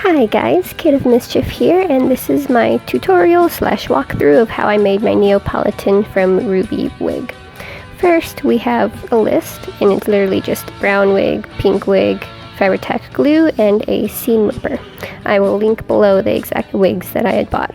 Hi guys, Kid of Mischief here, and this is my tutorial slash walkthrough of how I made my Neopolitan from RWBY wig. First, we have a list, and it's literally just brown wig, pink wig, Fabri-Tac glue, and a seam ripper. I will link below the exact wigs that I had bought.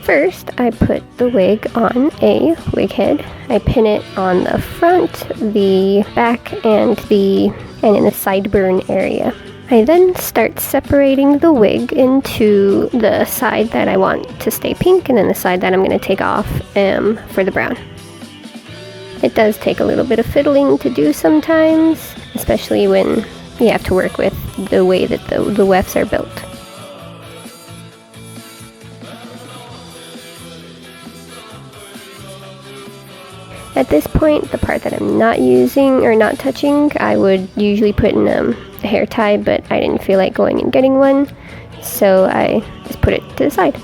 First, I put the wig on a wig head. I pin it on the front, the back, and in the sideburn area. I then start separating the wig into the side that I want to stay pink and then the side that I'm going to take off for the brown. It does take a little bit of fiddling to do sometimes, especially when you have to work with the way that the wefts are built. At this point, the part that I'm not using or not touching, I would usually put in a hair tie, but I didn't feel like going and getting one, so I just put it to the side.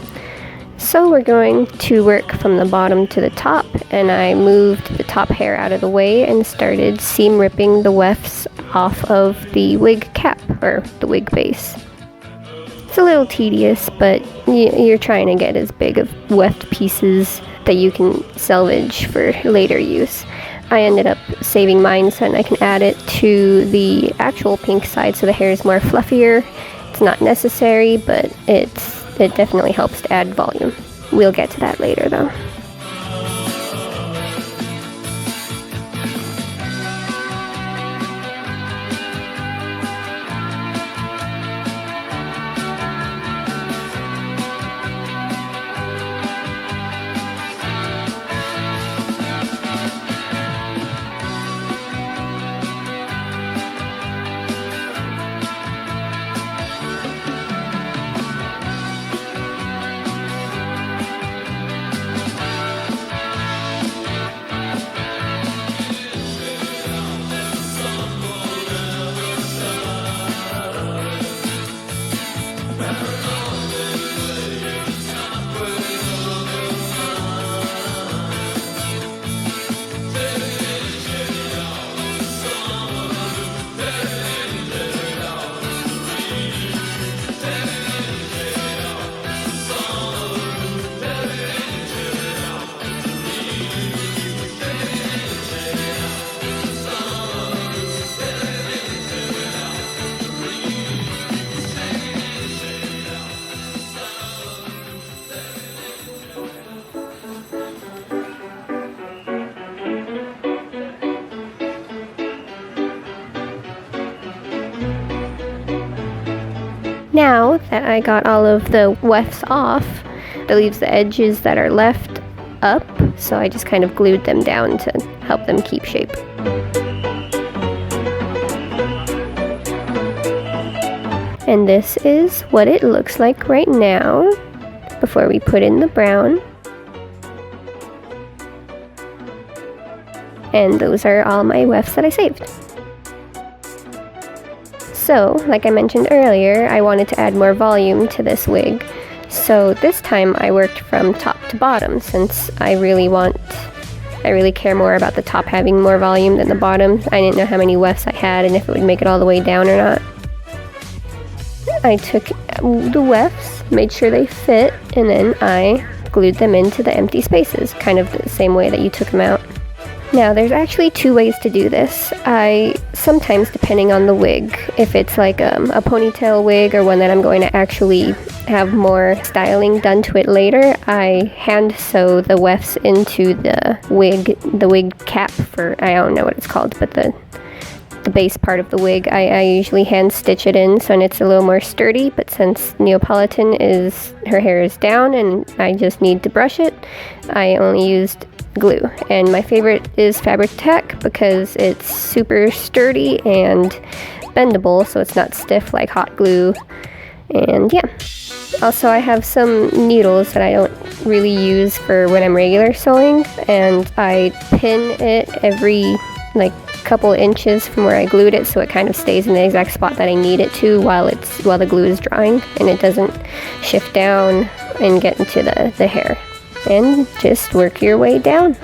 So we're going to work from the bottom to the top, and I moved the top hair out of the way and started seam ripping the wefts off of the wig cap, or the wig base. It's a little tedious, but you're trying to get as big of weft pieces that you can salvage for later use. I ended up saving mine so that I can add it to the actual pink side so the hair is more fluffier. It's not necessary, but it definitely helps to add volume. We'll get to that later though. Now that I got all of the wefts off, that leaves the edges that are left up, so I just kind of glued them down to help them keep shape. And this is what it looks like right now before we put in the brown. And those are all my wefts that I saved. So, like I mentioned earlier, I wanted to add more volume to this wig. So this time I worked from top to bottom, since I really care more about the top having more volume than the bottom. I didn't know how many wefts I had and if it would make it all the way down or not. I took the wefts, made sure they fit, and then I glued them into the empty spaces, kind of the same way that you took them out. Now, there's actually two ways to do this. I sometimes, depending on the wig, if it's like a ponytail wig or one that I'm going to actually have more styling done to it later, I hand sew the wefts into the wig cap for, I don't know what it's called, but the base part of the wig. I usually hand stitch it in so it's a little more sturdy, but since Neopolitan her hair is down and I just need to brush it, I only used glue. And my favorite is Fabri-Tac because it's super sturdy and bendable, so it's not stiff like hot glue. And yeah. Also, I have some needles that I don't really use for when I'm regular sewing, and I pin it every couple inches from where I glued it so it kind of stays in the exact spot that I need it to while the glue is drying, and it doesn't shift down and get into the hair. And just work your way down.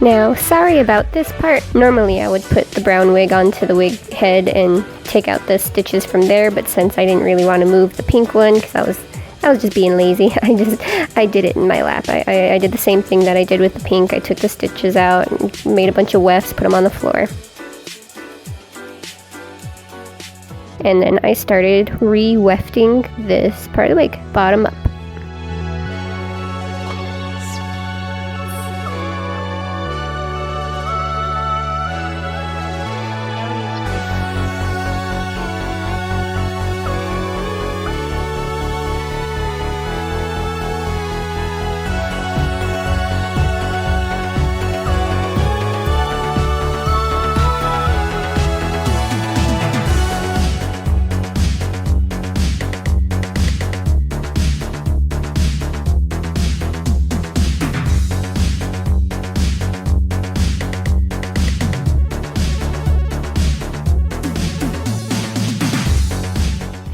Now, sorry about this part. Normally I would put the brown wig onto the wig head and take out the stitches from there, but since I didn't really want to move the pink one because I was just being lazy, I did it in my lap. I did the same thing that I did with the pink. I took the stitches out and made a bunch of wefts, put them on the floor. And then I started re-wefting this part of the wig, bottom up.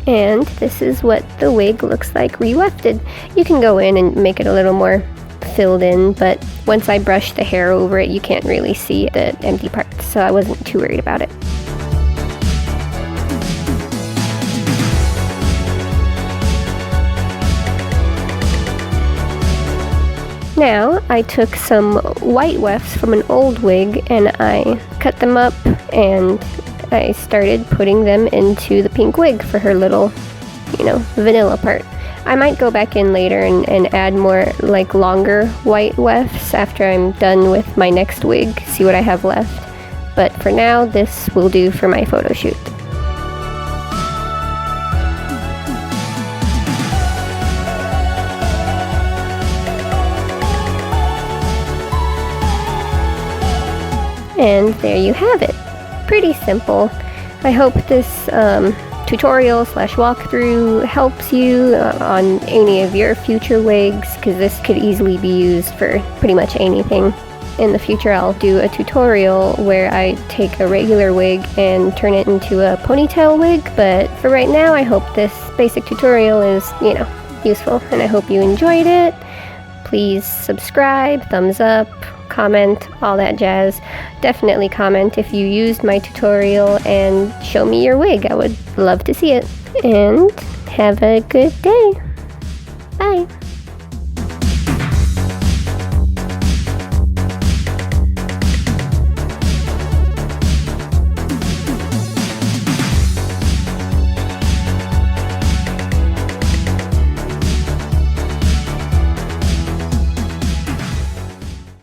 And this is what the wig looks like re-wefted. You can go in and make it a little more filled in, but once I brush the hair over it, you can't really see the empty parts, so I wasn't too worried about it. Now, I took some white wefts from an old wig and I cut them up and I started putting them into the pink wig for her little, vanilla part. I might go back in later and add more, like, longer white wefts after I'm done with my next wig, see what I have left. But for now, this will do for my photo shoot. And there you have it. Pretty simple. I hope this tutorial / walkthrough helps you on any of your future wigs, because this could easily be used for pretty much anything. In the future I'll do a tutorial where I take a regular wig and turn it into a ponytail wig, but for right now I hope this basic tutorial is, useful, and I hope you enjoyed it. Please subscribe, thumbs up, comment, all that jazz. Definitely comment if you used my tutorial and show me your wig. I would love to see it. And have a good day. Bye.